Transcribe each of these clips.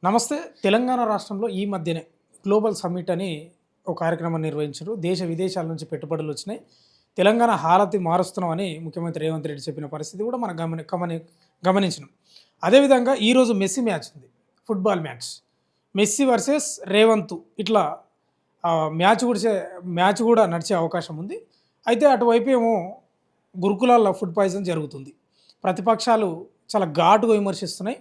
నమస్తే. తెలంగాణ రాష్ట్రంలో ఈ మధ్యనే గ్లోబల్ సమ్మిట్ అని ఒక కార్యక్రమం నిర్వహించారు. దేశ విదేశాల నుంచి పెట్టుబడులు వచ్చినాయి. తెలంగాణ హాలతి మారుస్తున్నామని ముఖ్యమంత్రి రేవంత్ రెడ్డి చెప్పిన పరిస్థితి కూడా మనం గమనించినాం. అదేవిధంగా ఈరోజు మెస్సీ మ్యాచ్ ఉంది. Football match. Messi versus Revanth ఇట్లా మ్యాచ్ మ్యాచ్ కూడా నడిచే అవకాశం ఉంది. అయితే అటువైపు ఏమో గురుకులాల్లో ఫుడ్ పాయిజన్ జరుగుతుంది. ప్రతిపక్షాలు చాలా ఘాటుగా విమర్శిస్తున్నాయి.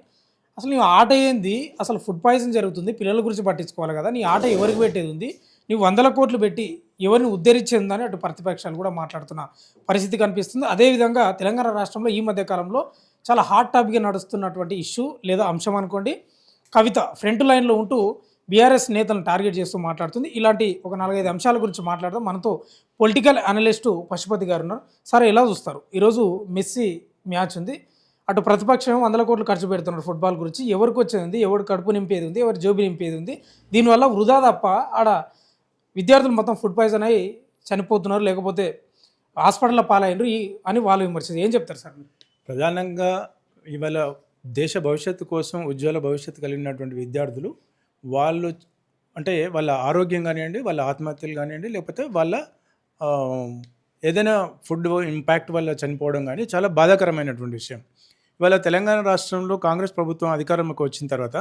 అసలు నీ ఆట ఏంది? అసలు ఫుడ్ పాయిజన్ జరుగుతుంది. పిల్లల గురించి పట్టించుకోవాలి కదా! నీ ఆట ఎవరికి పెట్టేది ఉంది? నీవు వందల కోట్లు పెట్టి ఎవరిని ఉద్ధరించిందని అటు ప్రతిపక్షాలు కూడా మాట్లాడుతున్న పరిస్థితి కనిపిస్తుంది. అదేవిధంగా తెలంగాణ రాష్ట్రంలో ఈ మధ్య కాలంలో చాలా హాట్ టాపిక్గా నడుస్తున్నటువంటి ఇష్యూ లేదా అంశం అనుకోండి. కవిత ఫ్రంట్ లైన్లో ఉంటూ బీఆర్ఎస్ నేతలను టార్గెట్ చేస్తూ మాట్లాడుతుంది. ఇలాంటి ఒక 4-5 అంశాల గురించి మాట్లాడదాం. మనతో పొలిటికల్ అనలిస్టు పశుపతి గారు ఉన్నారు. సరే, ఎలా చూస్తారు? ఈరోజు మెస్సీ మ్యాచ్ ఉంది. అటు ప్రతిపక్షం వందల కోట్లు ఖర్చు పెడుతున్నారు ఫుట్బాల్ గురించి. ఎవరికి వచ్చేది ఉంది, ఎవరు కడుపు నింపేది ఉంది, ఎవరు జోబి నింపేది ఉంది. దీనివల్ల వృధా తప్ప ఆడ విద్యార్థులు మొత్తం ఫుడ్ పాయిజన్ అయ్యి చనిపోతున్నారు, లేకపోతే హాస్పిటల్లో పాలైనరు అని వాళ్ళు విమర్శించారు. ఏం చెప్తారు సార్ మీరు? ప్రధానంగా ఇవాళ దేశ భవిష్యత్తు కోసం ఉజ్వల భవిష్యత్తు కలిగినటువంటి విద్యార్థులు వాళ్ళు అంటే వాళ్ళ ఆరోగ్యం కానివ్వండి, వాళ్ళ ఆత్మహత్యలు కానివ్వండి, లేకపోతే వాళ్ళ ఆ, ఏదైనా ఫుడ్ ఇంపాక్ట్ వల్ల చనిపోవడం కానీ చాలా బాధాకరమైనటువంటి విషయం. ఇవాళ తెలంగాణ రాష్ట్రంలో కాంగ్రెస్ ప్రభుత్వం అధికారంలోకి వచ్చిన తర్వాత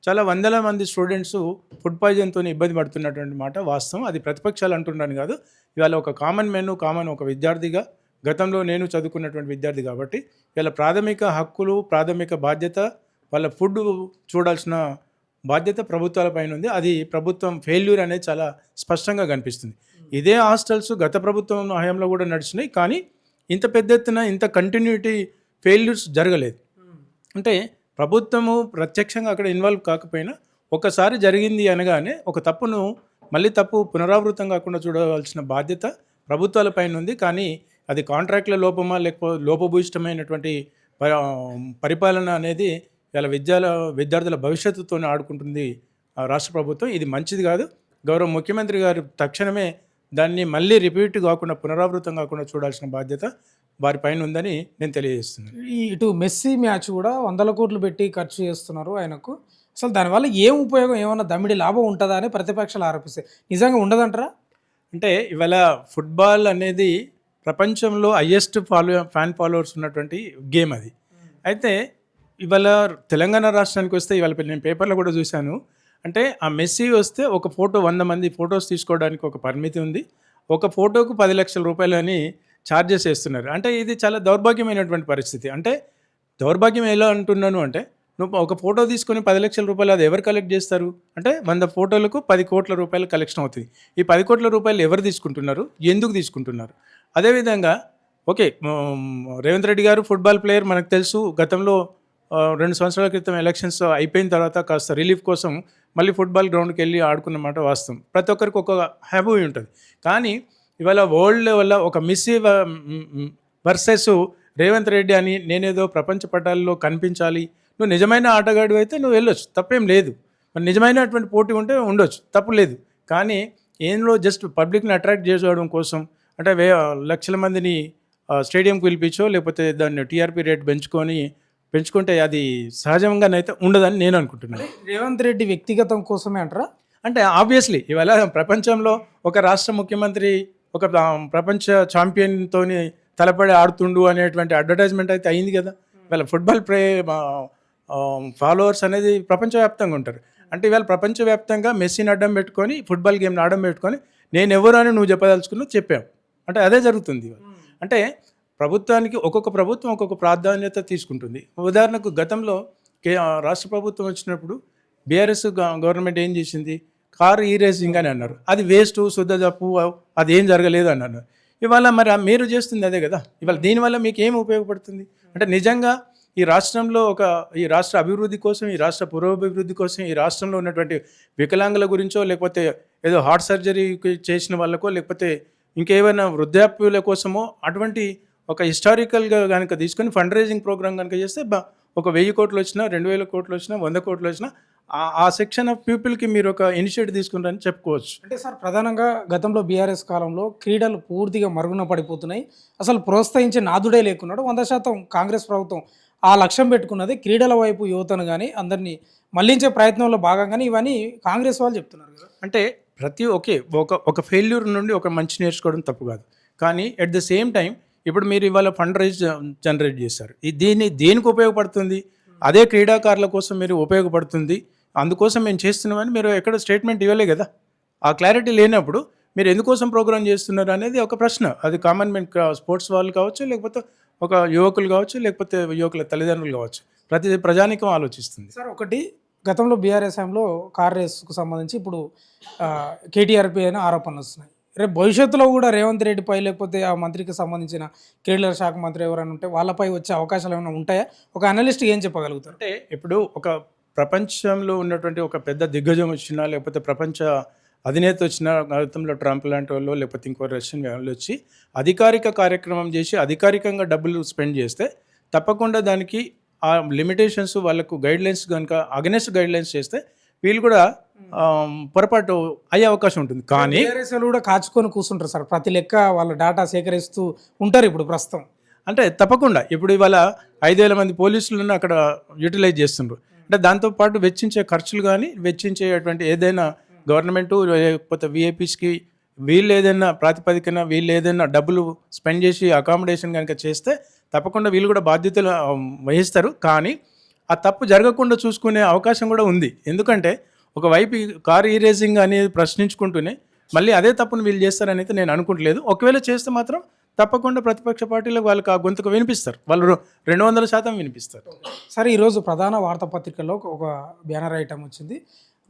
చాలా వందల మంది స్టూడెంట్స్ ఫుడ్ పాయిజన్తో ఇబ్బంది పడుతున్నటువంటి మాట వాస్తవం. అది ప్రతిపక్షాలు అంటున్నాను కాదు. ఇవాళ ఒక కామన్ ఒక విద్యార్థిగా, గతంలో నేను చదువుకున్నటువంటి విద్యార్థి కాబట్టి ఇవాళ ప్రాథమిక హక్కులు, ప్రాథమిక బాధ్యత, వాళ్ళ ఫుడ్ చూడాల్సిన బాధ్యత ప్రభుత్వాలపైన ఉంది. అది ప్రభుత్వం ఫెయిల్యూర్ అనేది చాలా స్పష్టంగా కనిపిస్తుంది. ఇదే హాస్టల్స్ గత ప్రభుత్వం హయాంలో కూడా నడిచినాయి, కానీ ఇంత పెద్ద ఎత్తున ఇంత కంటిన్యూటీ ఫెయిల్యూర్స్ జరగలేదు. అంటే ప్రభుత్వము ప్రత్యక్షంగా అక్కడ ఇన్వాల్వ్ కాకపోయినా ఒకసారి జరిగింది అనగానే ఒక తప్పును మళ్ళీ తప్పు పునరావృతం కాకుండా చూడవలసిన బాధ్యత ప్రభుత్వాలపైన ఉంది. కానీ అది కాంట్రాక్ట్ల లోపమా లేకపోతే లోపభూయిష్టమైనటువంటి పరిపాలన అనేది ఇలా విద్యార్థుల భవిష్యత్తుతో ఆడుకుంటుంది రాష్ట్ర ప్రభుత్వం. ఇది మంచిది కాదు. గౌరవ ముఖ్యమంత్రి గారు తక్షణమే దాన్ని మళ్ళీ రిపీట్ కాకుండా పునరావృతం కాకుండా చూడాల్సిన బాధ్యత వారిపైన ఉందని నేను తెలియజేస్తున్నాను. ఇటు మెస్సీ మ్యాచ్ కూడా వందల కోట్లు పెట్టి ఖర్చు చేస్తున్నారు ఆయనకు. అసలు దానివల్ల ఏం ఉపయోగం, ఏమన్నా దమ్మిడి లాభం ఉంటుందా అని ప్రతిపక్షాలు ఆరోపిస్తాయి. నిజంగా ఉండదంటారా? అంటే ఇవాళ ఫుట్బాల్ అనేది ప్రపంచంలో హయ్యెస్ట్ ఫ్యాన్ ఫాలోవర్స్ ఉన్నటువంటి గేమ్ అది. అయితే ఇవాళ తెలంగాణ రాష్ట్రానికి వస్తే ఇవాళ నేను పేపర్లో కూడా చూశాను. అంటే ఆ మెస్సీ వస్తే ఒక ఫోటో 100 మంది ఫొటోస్ తీసుకోవడానికి ఒక పరిమితి ఉంది. ఒక ఫోటోకు 10 లక్షల రూపాయలు అని ఛార్జెస్ వేస్తున్నారు. అంటే ఇది చాలా దౌర్భాగ్యమైనటువంటి పరిస్థితి. అంటే దౌర్భాగ్యం ఎలా అంటున్నాను అంటే, నువ్వు ఒక ఫోటో తీసుకొని 10 లక్షల రూపాయలు అది ఎవరు కలెక్ట్ చేస్తారు? అంటే 100 ఫోటోలకు 10 కోట్ల రూపాయలు కలెక్షన్ అవుతుంది. ఈ 10 కోట్ల రూపాయలు ఎవరు తీసుకుంటున్నారు, ఎందుకు తీసుకుంటున్నారు? అదేవిధంగా ఓకే, రేవంత్ రెడ్డి గారు ఫుట్బాల్ ప్లేయర్ మనకు తెలుసు. గతంలో 2 సంవత్సరాల క్రితం ఎలక్షన్స్ అయిపోయిన తర్వాత కాస్త రిలీఫ్ కోసం మళ్ళీ ఫుట్బాల్ గ్రౌండ్కి వెళ్ళి ఆడుకున్నమాట వాస్తవం. ప్రతి ఒక్కరికి ఒక హ్యాబీ ఉంటుంది. కానీ ఇవాళ వరల్డ్ వల్ల ఒక మెస్సీ వర్సెస్ రేవంత్ రెడ్డి అని నేనేదో ప్రపంచ పటాల్లో కనిపించాలి, నువ్వు నిజమైన ఆటగాడు అయితే నువ్వు వెళ్ళొచ్చు, తప్పేం లేదు. మరి నిజమైనటువంటి పోటీ ఉంటే ఉండొచ్చు, తప్పు లేదు. కానీ ఏంలో జస్ట్ పబ్లిక్ని అట్రాక్ట్ చేసుకోవడం కోసం అంటే లక్షల మందిని స్టేడియంకి పిలిపించో లేకపోతే దాన్ని టీఆర్పీ రేట్ పెంచుకుంటే అది సహజంగానైతే ఉండదని నేను అనుకుంటున్నాను. రేవంత్ రెడ్డి వ్యక్తిగతం కోసమే అంటారా? అంటే ఆబ్వియస్లీ ఇవాళ ప్రపంచంలో ఒక రాష్ట్ర ముఖ్యమంత్రి ఒక ప్రపంచ ఛాంపియన్తో తలపడి ఆడుతుండు అనేటువంటి అడ్వర్టైజ్మెంట్ అయితే అయింది కదా. ఇవాళ ఫుట్బాల్ ఫాలోవర్స్ అనేది ప్రపంచవ్యాప్తంగా ఉంటారు. అంటే ఇవాళ ప్రపంచవ్యాప్తంగా మెస్సీని అడ్డం పెట్టుకొని ఫుట్బాల్ గేమ్ని అడ్డం పెట్టుకొని నేను ఎవరు అని నువ్వు చెప్పదలుచుకున్నావు చెప్పావు. అంటే అదే జరుగుతుంది. అంటే ప్రభుత్వానికి ఒక్కొక్క ప్రభుత్వం ఒక్కొక్క ప్రాధాన్యత తీసుకుంటుంది. ఉదాహరణకు గతంలో రాష్ట్ర ప్రభుత్వం వచ్చినప్పుడు బీఆర్ఎస్ గవర్నమెంట్ ఏం చేసింది, కారు రేసింగ్ అని అన్నారు. అది వేస్ట్, శుద్ధ తప్పు, అది ఏం జరగలేదు అని అన్నారు. ఇవాళ మరి మీరు చేస్తుంది అదే కదా. ఇవాళ దీనివల్ల మీకు ఏం ఉపయోగపడుతుంది? అంటే నిజంగా ఈ రాష్ట్రంలో ఈ రాష్ట్ర అభివృద్ధి కోసం, ఈ రాష్ట్ర పురోభివృద్ధి కోసం, ఈ రాష్ట్రంలో ఉన్నటువంటి వికలాంగుల గురించో లేకపోతే ఏదో హార్ట్ సర్జరీ చేసిన వాళ్ళకో లేకపోతే ఇంకేమైనా వృద్ధాప్యుల కోసమో అటువంటి ఒక హిస్టారికల్గా కనుక తీసుకొని ఫండ్ రైజింగ్ ప్రోగ్రామ్ కనుక చేస్తే ఒక 1000 కోట్లు వచ్చినా, 2000 కోట్లు వచ్చినా, 100 కోట్లు వచ్చినా ఆ సెక్షన్ ఆఫ్ పీపుల్కి మీరు ఒక ఇనిషియేటివ్ తీసుకుంటారని చెప్పుకోవచ్చు. అంటే సార్, ప్రధానంగా గతంలో బీఆర్ఎస్ కాలంలో క్రీడలు పూర్తిగా మరుగున పడిపోతున్నాయి. అసలు ప్రోత్సహించే నాదుడే లేకున్నాడు. 100% కాంగ్రెస్ ప్రభుత్వం ఆ లక్ష్యం పెట్టుకున్నది క్రీడల వైపు యువతను కానీ అందరినీ మళ్లించే ప్రయత్నంలో భాగంగానే ఇవన్నీ కాంగ్రెస్ వాళ్ళు చెప్తున్నారు కదా. అంటే ఓకే, ఒక ఫెయిల్యూర్ నుండి ఒక మంచి నేర్చుకోవడం తప్పు కాదు. కానీ ఎట్ ద సేమ్ టైం ఇప్పుడు మీరు ఇవాళ ఫండ్ రైజ్ జనరేట్ చేస్తారు. దేనికి ఉపయోగపడుతుంది? అదే క్రీడాకారుల కోసం మీరు ఉపయోగపడుతుంది, అందుకోసం మేము చేస్తున్నామని మీరు ఎక్కడ స్టేట్మెంట్ ఇవ్వలే కదా. ఆ క్లారిటీ లేనప్పుడు మీరు ఎందుకోసం ప్రోగ్రామ్ చేస్తున్నారు అనేది ఒక ప్రశ్న. అది కామన్ మ్యాన్, స్పోర్ట్స్ వాళ్ళు కావచ్చు, లేకపోతే ఒక యువకులు కావచ్చు, లేకపోతే యువకుల తల్లిదండ్రులు కావచ్చు, ప్రతి ప్రజానికం ఆలోచిస్తుంది. సార్ ఒకటి, గతంలో బీఆర్ఎస్ టైంలో కార్ రేసుకు సంబంధించి ఇప్పుడు కేటీఆర్ పై అయిన ఆరోపణలు వస్తున్నాయి. రేపు భవిష్యత్తులో కూడా రేవంత్ రెడ్డిపై లేకపోతే ఆ మంత్రికి సంబంధించిన క్రీడల శాఖ మంత్రి ఎవరైనా ఉంటే వాళ్ళపై వచ్చే అవకాశాలు ఏమైనా ఉంటాయా? ఒక అనలిస్ట్ ఏం చెప్పగలుగుతారు? అంటే ఇప్పుడు ఒక ప్రపంచంలో ఉన్నటువంటి ఒక పెద్ద దిగ్గజం వచ్చినా, లేకపోతే ప్రపంచ అధినేత వచ్చిన గతంలో ట్రంప్ లాంటి వాళ్ళు, లేకపోతే ఇంకో రష్యన్ వాళ్ళు వచ్చి అధికారిక కార్యక్రమం చేసి అధికారికంగా డబ్బులు స్పెండ్ చేస్తే తప్పకుండా దానికి ఆ లిమిటేషన్స్ వాళ్ళకు గైడ్లైన్స్ కనుక అగెనెస్ట్ గైడ్లైన్స్ చేస్తే వీళ్ళు కూడా పొరపాటు అయ్యే అవకాశం ఉంటుంది. కానీ బీఆర్ఎస్ వాళ్ళు కూడా కాచుకొని కూర్చుంటారు సార్, ప్రతి లెక్క వాళ్ళ డేటా సేకరిస్తూ ఉంటారు ఇప్పుడు ప్రస్తుతం. అంటే తప్పకుండా ఇప్పుడు ఇవాళ 5,000 మంది పోలీసులను అక్కడ యూటిలైజ్ చేస్తున్నారు. అంటే దాంతోపాటు వెచ్చించే ఖర్చులు కానీ, వెచ్చించేటువంటి ఏదైనా గవర్నమెంటు లేకపోతే విఐపీస్కి వీళ్ళు ఏదైనా ప్రాతిపదికన వీళ్ళు ఏదైనా డబ్బులు స్పెండ్ చేసి అకామిడేషన్ కనుక చేస్తే తప్పకుండా వీళ్ళు కూడా బాధ్యతలు వహిస్తారు. కానీ ఆ తప్పు జరగకుండా చూసుకునే అవకాశం కూడా ఉంది. ఎందుకంటే ఒకవైపు కార్ ఈరేజింగ్ అనేది ప్రశ్నించుకుంటూనే మళ్ళీ అదే తప్పును వీళ్ళు చేస్తారనైతే నేను అనుకుంటలేదు. ఒకవేళ చేస్తే మాత్రం తప్పకుండా ప్రతిపక్ష పార్టీలకు వాళ్ళకి ఆ గొంతుకు వినిపిస్తారు, వాళ్ళు 200% వినిపిస్తారు. సరే, ఈరోజు ప్రధాన వార్తాపత్రికల్లో ఒక బ్యానర్ ఐటమ్ వచ్చింది.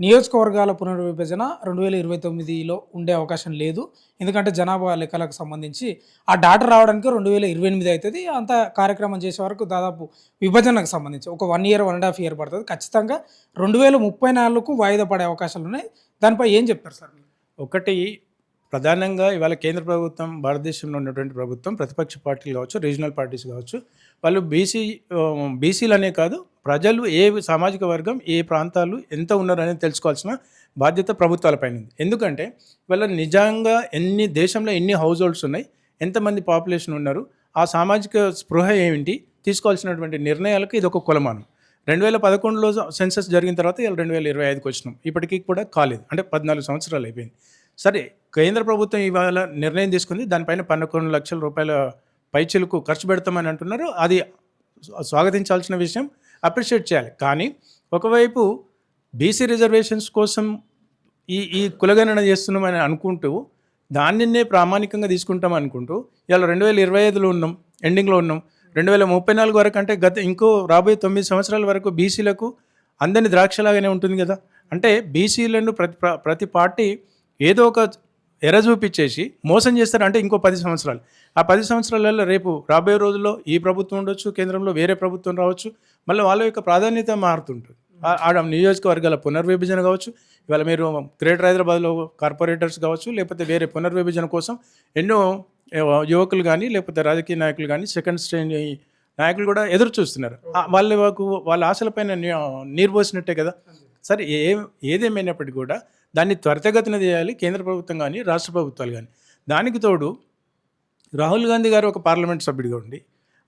నియోజకవర్గాల పునర్విభజన 2029లో ఉండే అవకాశం లేదు, ఎందుకంటే జనాభా లెక్కలకు సంబంధించి ఆ డాటా రావడానికి 2028 అవుతుంది. అంత కార్యక్రమం చేసే వరకు దాదాపు విభజనకు సంబంధించి ఒక 1 year 1.5 year పడుతుంది. ఖచ్చితంగా 2034కు వాయిదా పడే అవకాశాలు ఉన్నాయి. దానిపై ఏం చెప్తారు సార్? ఒకటి, ప్రధానంగా ఇవాళ కేంద్ర ప్రభుత్వం, భారతదేశంలో ఉన్నటువంటి ప్రభుత్వం, ప్రతిపక్ష పార్టీలు కావచ్చు, రీజనల్ పార్టీస్ కావచ్చు, వాళ్ళు బీసీలనే కాదు, ప్రజలు ఏ సామాజిక వర్గం, ఏ ప్రాంతాలు ఎంత ఉన్నారు అనేది తెలుసుకోవాల్సిన బాధ్యత ప్రభుత్వాలపైన ఉంది. ఎందుకంటే ఇవాళ నిజంగా దేశంలో ఎన్ని హౌస్ హోల్డ్స్ ఉన్నాయి, ఎంతమంది పాపులేషన్ ఉన్నారు, ఆ సామాజిక స్పృహ ఏమిటి, తీసుకోవాల్సినటువంటి నిర్ణయాలకు ఇది ఒక కొలమానం. 2011లో సెన్సస్ జరిగిన తర్వాత ఇలా 2025కి వచ్చినాం, ఇప్పటికీ కూడా కాలేదు. అంటే 14 సంవత్సరాలు అయిపోయింది. సరే, కేంద్ర ప్రభుత్వం ఇవాళ నిర్ణయం తీసుకుంది, దానిపైన 11 లక్షల రూపాయల పైచిలకు ఖర్చు పెడతామని అంటున్నారు. అది స్వాగతించాల్సిన విషయం, అప్రిషియేట్ చేయాలి. కానీ ఒకవైపు బీసీ రిజర్వేషన్స్ కోసం ఈ కులగణన చేస్తున్నామని అనుకుంటూ దానినే ప్రామాణికంగా తీసుకుంటాం అనుకుంటూ ఇవాళ 2025లో ఉన్నాం, ఎండింగ్లో ఉన్నాం. 2034 వరకు అంటే ఇంకో రాబోయే 9 సంవత్సరాల వరకు బీసీలకు అందరినీ ద్రాక్షలాగానే ఉంటుంది కదా. అంటే బీసీలను ప్రతి పార్టీ ఏదో ఒక ఎర చూపించేసి మోసం చేస్తారు. అంటే ఇంకో 10 సంవత్సరాలు, ఆ 10 సంవత్సరాలలో రేపు రాబోయే రోజుల్లో ఈ ప్రభుత్వం ఉండొచ్చు, కేంద్రంలో వేరే ప్రభుత్వం రావచ్చు, మళ్ళీ వాళ్ళ యొక్క ప్రాధాన్యత మారుతుంటుంది. ఆడ నియోజకవర్గాల పునర్విభజన కావచ్చు, ఇవాళ మీరు గ్రేటర్ హైదరాబాద్లో కార్పొరేటర్స్ కావచ్చు, లేకపోతే వేరే పునర్విభజన కోసం ఎన్నో యువకులు కానీ, లేకపోతే రాజకీయ నాయకులు కానీ, సెకండ్ శ్రేణి నాయకులు కూడా ఎదురు చూస్తున్నారు. వాళ్ళ ఆశలపైన నీరు పోసినట్టే కదా. సరే, ఏదేమైనప్పటికీ కూడా దాన్ని త్వరితగతిన చేయాలి కేంద్ర ప్రభుత్వం కానీ, రాష్ట్ర ప్రభుత్వాలు కానీ. దానికి తోడు రాహుల్ గాంధీ గారు ఒక పార్లమెంట్ సభ్యుడిగా ఉండి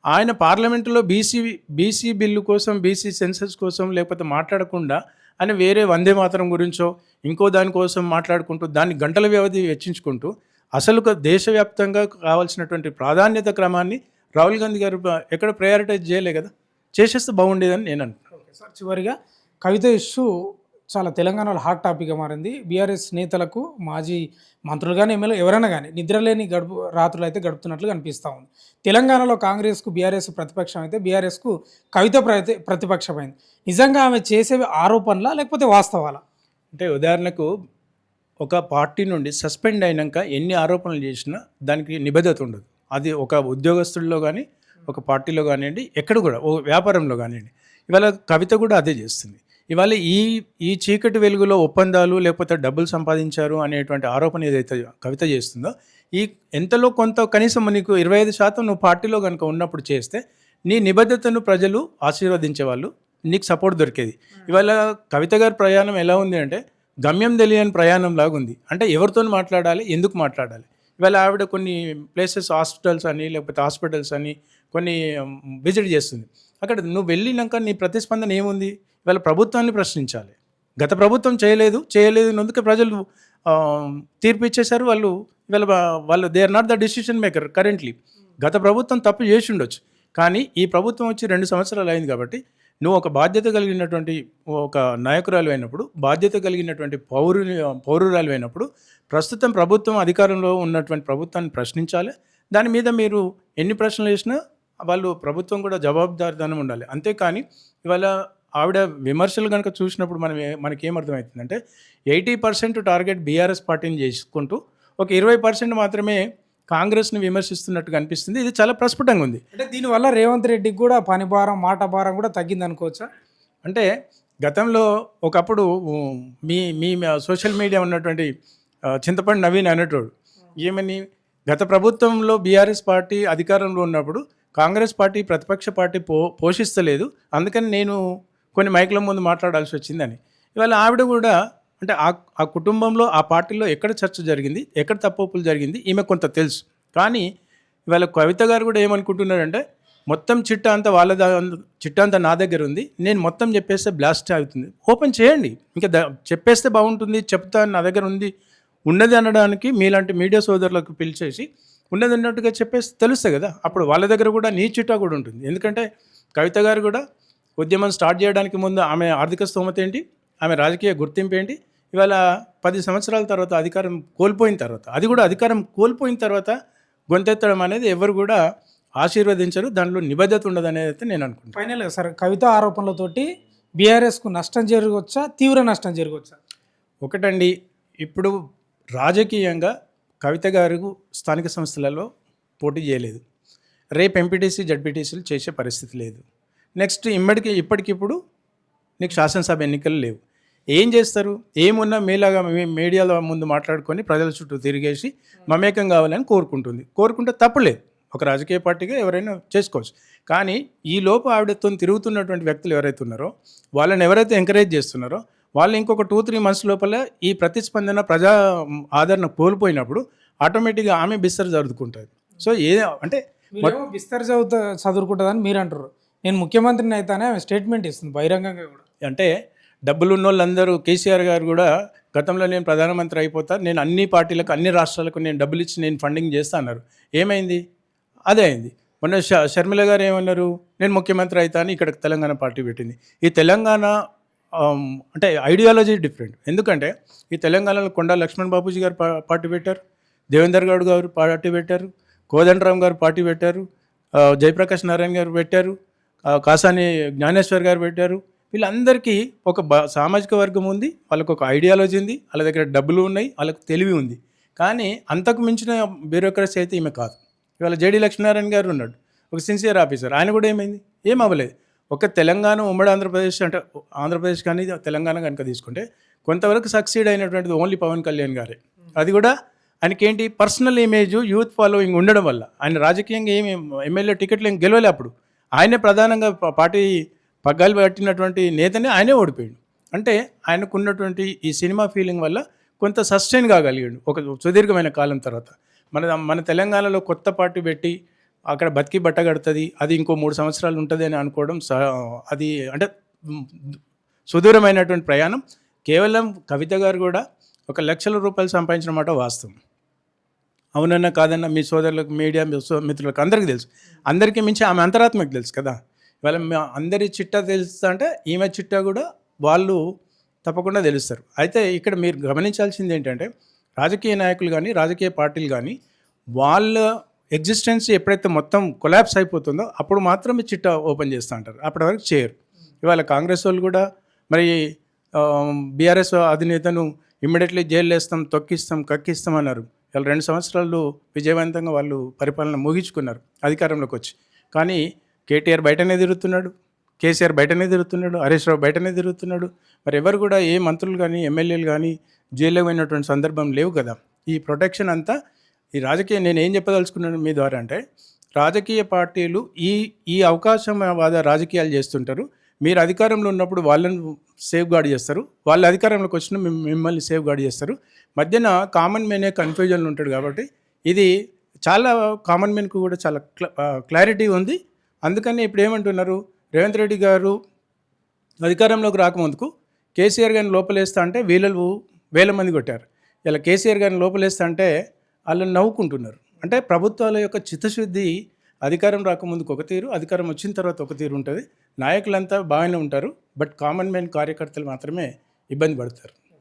ఆయన పార్లమెంటులో బీసీ బిల్లు కోసం, బీసీ సెన్సస్ కోసం లేకపోతే మాట్లాడకుండా ఆయన వేరే వందే మాతరం గురించో ఇంకో దానికోసం మాట్లాడుకుంటూ దాన్ని గంటల వ్యవధి వెచ్చించుకుంటూ అసలు దేశవ్యాప్తంగా కావాల్సినటువంటి ప్రాధాన్యత క్రమాన్ని రాహుల్ గాంధీ గారు ఎక్కడ ప్రయారిటైజ్ చేయలే కదా. చేసేస్తే బాగుండేదని నేను అనుకుంటున్నాను. ఓకే సార్, చివరిగా కవిత ఇష్యూ చాలా తెలంగాణలో హాట్ టాపిక్గా మారింది. బీఆర్ఎస్ నేతలకు, మాజీ మంత్రులు కానీ, ఎమ్మెల్యే ఎవరైనా కానీ నిద్రలేని రాత్రులు అయితే గడుపుతున్నట్లు కనిపిస్తూ ఉంది. తెలంగాణలో కాంగ్రెస్కు బీఆర్ఎస్ ప్రతిపక్షం అయితే బీఆర్ఎస్కు కవిత ప్రతిపక్షమైంది. నిజంగా ఆమె చేసేవి ఆరోపణలా లేకపోతే వాస్తవాలా? అంటే ఉదాహరణకు ఒక పార్టీ నుండి సస్పెండ్ అయినాక ఎన్ని ఆరోపణలు చేసినా దానికి నిబద్ధత ఉండదు. అది ఒక ఉద్యోగస్తుల్లో కానీ, ఒక పార్టీలో కానివ్వండి, ఎక్కడ కూడా ఓ వ్యాపారంలో కానివ్వండి. ఇవాళ కవిత కూడా అదే చేస్తుంది. ఇవాళ ఈ చీకటి వెలుగులో ఒప్పందాలు లేకపోతే డబ్బులు సంపాదించారు అనేటువంటి ఆరోపణ ఏదైతే కవిత చేస్తుందో, ఎంతలో కొంత కనీసం నీకు 25% నువ్వు పార్టీలో కనుక ఉన్నప్పుడు చేస్తే నీ నిబద్ధతను ప్రజలు ఆశీర్వదించేవాళ్ళు, నీకు సపోర్ట్ దొరికేది. ఇవాళ కవిత గారి ప్రయాణం ఎలా ఉంది అంటే గమ్యం తెలియని ప్రయాణం లాగా ఉంది. అంటే ఎవరితో మాట్లాడాలి, ఎందుకు మాట్లాడాలి. ఇవాళ ఆవిడ కొన్ని ప్లేసెస్ హాస్పిటల్స్ అని లేకపోతే హాస్పిటల్స్ అని కొన్ని విజిట్ చేస్తుంది. అక్కడ నువ్వు వెళ్ళినాక నీ ప్రతిస్పందన ఏముంది? ఇవాళ ప్రభుత్వాన్ని ప్రశ్నించాలి. గత ప్రభుత్వం చేయలేదు అందుకే ప్రజలు తీర్పు ఇచ్చేశారు. వాళ్ళు they are not the decision maker currently. గత ప్రభుత్వం తప్పు చేసి ఉండొచ్చు, కానీ ఈ ప్రభుత్వం వచ్చి 2 సంవత్సరాలు అయింది కాబట్టి నువ్వు ఒక బాధ్యత కలిగినటువంటి ఒక నాయకురాలు అయినప్పుడు, బాధ్యత కలిగినటువంటి పౌరురాలు అయినప్పుడు ప్రస్తుతం ప్రభుత్వం అధికారంలో ఉన్నటువంటి ప్రభుత్వాన్ని ప్రశ్నించాలి. దాని మీద మీరు ఎన్ని ప్రశ్నలు వేసినా వాళ్ళు ప్రభుత్వం కూడా జవాబుదారితనం ఉండాలి. అంతేకాని ఇవాళ ఆవిడ విమర్శలు కనుక చూసినప్పుడు మనకేమర్థమవుతుందంటే 80% టార్గెట్ బీఆర్ఎస్ పార్టీని చేసుకుంటూ ఒక 20% మాత్రమే కాంగ్రెస్ని విమర్శిస్తున్నట్టుగా అనిపిస్తుంది. ఇది చాలా ప్రస్ఫుటంగా ఉంది. అంటే దీనివల్ల రేవంత్ రెడ్డికి కూడా పని భారం, మాట భారం కూడా తగ్గింది అనుకోవచ్చా? అంటే గతంలో ఒకప్పుడు మీ మీ సోషల్ మీడియా ఉన్నటువంటి చింతపండి నవీన్ అనేటోడు ఏమని, గత ప్రభుత్వంలో బీఆర్ఎస్ పార్టీ అధికారంలో ఉన్నప్పుడు కాంగ్రెస్ పార్టీ ప్రతిపక్ష పార్టీ పోషిస్తలేదు, అందుకని నేను కొన్ని మైకుల ముందు మాట్లాడాల్సి వచ్చిందని. ఇవాళ ఆవిడ కూడా అంటే ఆ కుటుంబంలో ఆ పార్టీలో ఎక్కడ చర్చ జరిగింది, ఎక్కడ తప్పులు జరిగింది ఈమె కొంత తెలుసు. కానీ ఇవాళ కవిత గారు కూడా ఏమనుకుంటున్నారంటే మొత్తం చిట్టా అంతా నా దగ్గర ఉంది, నేను మొత్తం చెప్పేస్తే బ్లాస్ట్ అవుతుంది. ఓపెన్ చేయండి, ఇంకా చెప్పేస్తే బాగుంటుంది, చెప్తాను నా దగ్గర ఉన్నది అనడానికి మీలాంటి మీడియా సోదరులకు పిలిచేసి ఉన్నది ఉన్నట్టుగా చెప్పేస్తే తెలుస్తుంది కదా. అప్పుడు వాళ్ళ దగ్గర కూడా నీ చిట్టా కూడా ఉంటుంది. ఎందుకంటే కవిత గారు కూడా ఉద్యమం స్టార్ట్ చేయడానికి ముందు ఆమె ఆర్థిక స్తోమత ఏంటి, ఆమె రాజకీయ గుర్తింపు ఏంటి, ఇవాళ 10 సంవత్సరాల తర్వాత అధికారం కోల్పోయిన తర్వాత, అది కూడా అధికారం కోల్పోయిన తర్వాత గొంతెత్తడం అనేది ఎవరు కూడా ఆశీర్వదించరు, దాంట్లో నిబద్ధత ఉండదు అనేది అయితే నేను అనుకుంటున్నాను. ఫైనల్గా సార్, కవిత ఆరోపణలతోటి బీఆర్ఎస్కు నష్టం జరగవచ్చా, తీవ్ర నష్టం జరగవచ్చా? ఒకటండి, ఇప్పుడు రాజకీయంగా కవిత గారు స్థానిక సంస్థలలో పోటీ చేయలేదు, రేపు ఎంపీటీసీ జడ్పీటీసీలు చేసే పరిస్థితి లేదు. నెక్స్ట్ ఇప్పటికిప్పుడు నీకు శాసనసభ ఎన్నికలు లేవు. ఏం చేస్తారు? ఏమున్నా మీలాగా మీడియాలో ముందు మాట్లాడుకొని ప్రజల చుట్టూ తిరిగేసి మమేకం కావాలని కోరుకుంటే తప్పులేదు. ఒక రాజకీయ పార్టీగా ఎవరైనా చేసుకోవచ్చు. కానీ ఈ లోపు ఆవిడతో తిరుగుతున్నటువంటి వ్యక్తులు ఎవరైతే ఉన్నారో, వాళ్ళని ఎవరైతే ఎంకరేజ్ చేస్తున్నారో, వాళ్ళు ఇంకొక 2-3 మంత్స్ లోపల ఈ ప్రతిస్పందన ప్రజా ఆదరణ కోల్పోయినప్పుడు ఆటోమేటిక్గా ఆమె బిస్తర్ జరుపుకుంటుంది. సో అంటే బిస్తర్ చదువుకుంటుందని మీరు అంటారు. నేను ముఖ్యమంత్రిని అయితేనే స్టేట్మెంట్ ఇస్తుంది బహిరంగంగా కూడా. అంటే డబ్బులు ఉన్న వాళ్ళందరూ, కేసీఆర్ గారు కూడా గతంలో నేను ప్రధానమంత్రి అయిపోతా, నేను అన్ని పార్టీలకు అన్ని రాష్ట్రాలకు నేను డబ్బులు ఇచ్చి నేను ఫండింగ్ చేస్తా అన్నారు. ఏమైంది? అదే అయింది. మొన్న షర్మిల గారు ఏమన్నారు, నేను ముఖ్యమంత్రి అవుతా అని ఇక్కడ తెలంగాణ పార్టీ పెట్టింది. ఈ తెలంగాణ అంటే ఐడియాలజీ డిఫరెంట్. ఎందుకంటే ఈ తెలంగాణలో కొండా లక్ష్మణ్ బాబూజీ గారు పార్టీ పెట్టారు, దేవేందర్ గౌడ్ గారు పార్టీ పెట్టారు, కోదండరామ్ గారు పార్టీ పెట్టారు, జయప్రకాష్ నారాయణ గారు పెట్టారు, కాసాని జ్ఞానేశ్వర్ గారు పెట్టారు. వీళ్ళందరికీ ఒక సామాజిక వర్గం ఉంది, వాళ్ళకు ఒక ఐడియాలజీ ఉంది, వాళ్ళ దగ్గర డబ్బులు ఉన్నాయి, వాళ్ళకు తెలివి ఉంది. కానీ అంతకు మించిన బ్యూరోక్రసీ అయితే ఈమె కాదు. ఇవాళ జేడీ లక్ష్మీనారాయణ గారు ఉన్నాడు, ఒక సిన్సియర్ ఆఫీసర్. ఆయన కూడా ఏమైంది? ఏం అవ్వలేదు. ఒక తెలంగాణ ఉమ్మడి ఆంధ్రప్రదేశ్ అంటే ఆంధ్రప్రదేశ్ కానీ తెలంగాణ కనుక తీసుకుంటే కొంతవరకు సక్సీడ్ అయినటువంటిది ఓన్లీ పవన్ కళ్యాణ్ గారే. అది కూడా ఆయనకేంటి, పర్సనల్ ఇమేజ్, యూత్ ఫాలోయింగ్ ఉండడం వల్ల ఆయన రాజకీయంగా ఏమి ఎమ్మెల్యే టికెట్లు ఏం గెలవలే. అప్పుడు ఆయనే ప్రధానంగా పార్టీ పగ్గాలు పట్టినటువంటి నేతనే ఆయనే ఓడిపోయాడు. అంటే ఆయనకు ఉన్నటువంటి ఈ సినిమా ఫీలింగ్ వల్ల కొంత సస్టైన్ కాగలిగాడు ఒక సుదీర్ఘమైన కాలం తర్వాత. మన తెలంగాణలో కొత్త పార్టీ పెట్టి అక్కడ బతికి బట్ట కడుతుంది, అది ఇంకో 3 సంవత్సరాలు ఉంటుంది అని అనుకోవడం అది అంటే సుదూరమైనటువంటి ప్రయాణం. కేవలం కవిత గారు కూడా 1 లక్షల రూపాయలు సంపాదించిన మాట వాస్తవం. అవునన్నా కాదన్నా మీ సోదరులకు, మీడియా మిత్రులకు అందరికీ తెలుసు. అందరికీ మించి ఆమె అంతరాత్మకు తెలుసు కదా. ఇవాళ అందరి చిట్టా తెలుస్తా అంటే ఈమె చిట్టా కూడా వాళ్ళు తప్పకుండా తెలుస్తారు. అయితే ఇక్కడ మీరు గమనించాల్సింది ఏంటంటే, రాజకీయ నాయకులు కానీ రాజకీయ పార్టీలు కానీ వాళ్ళ ఎగ్జిస్టెన్స్ ఎప్పుడైతే మొత్తం కొలాప్స్ అయిపోతుందో అప్పుడు మాత్రమే చిట్టా ఓపెన్ చేస్తూ ఉంటారు, అప్పటి వరకు చేయరు. ఇవాళ కాంగ్రెస్ వాళ్ళు కూడా మరి బీఆర్ఎస్ అధినేతను ఇమ్మీడియట్లీ జైలు వేస్తాం, తొక్కిస్తాం, కక్కిస్తాం అన్నారు. వాళ్ళు 2 సంవత్సరాలు విజయవంతంగా వాళ్ళు పరిపాలన ముగించుకున్నారు అధికారంలోకి వచ్చి. కానీ కేటీఆర్ బయటనే తిరుగుతున్నాడు, కేసీఆర్ బయటనే తిరుగుతున్నాడు, హరీష్ రావు బయటనే తిరుగుతున్నాడు. మరి ఎవరు కూడా ఏ మంత్రులు కానీ ఎమ్మెల్యేలు కానీ జైల్లో పోయినటువంటి సందర్భం లేవు కదా. ఈ ప్రొటెక్షన్ అంతా ఈ రాజకీయ, నేను ఏం చెప్పదలుచుకున్నాను మీ ద్వారా అంటే, రాజకీయ పార్టీలు ఈ అవకాశవాద రాజకీయాలు చేస్తుంటారు. మీరు అధికారంలో ఉన్నప్పుడు వాళ్ళని సేఫ్ గార్డ్ చేస్తారు, వాళ్ళ అధికారంలోకి వచ్చిన మిమ్మల్ని సేఫ్ గార్డ్ చేస్తారు. మధ్యన కామన్ మ్యానే కన్ఫ్యూజన్లు ఉంటాడు. కాబట్టి ఇది చాలా కామన్ మ్యాన్కు కూడా చాలా క్లారిటీ ఉంది. అందుకని ఇప్పుడు ఏమంటున్నారు, రేవంత్ రెడ్డి గారు అధికారంలోకి రాకముందుకు కేసీఆర్ గారిని లోపలేస్తా అంటే వీళ్ళు వేల మంది కొట్టారు. ఇలా కేసీఆర్ గారిని లోపలేస్తా అంటే వాళ్ళు నవ్వుకుంటున్నారు. అంటే ప్రభుత్వాల యొక్క చిత్తశుద్ధి అధికారం రాకముందుకు ఒక తీరు, అధికారం వచ్చిన తర్వాత ఒక తీరు ఉంటుంది. నాయకులంతా బాగానే ఉంటారు, బట్ కామన్ మ్యాన్ కార్యకర్తలు మాత్రమే ఇబ్బంది పడతారు.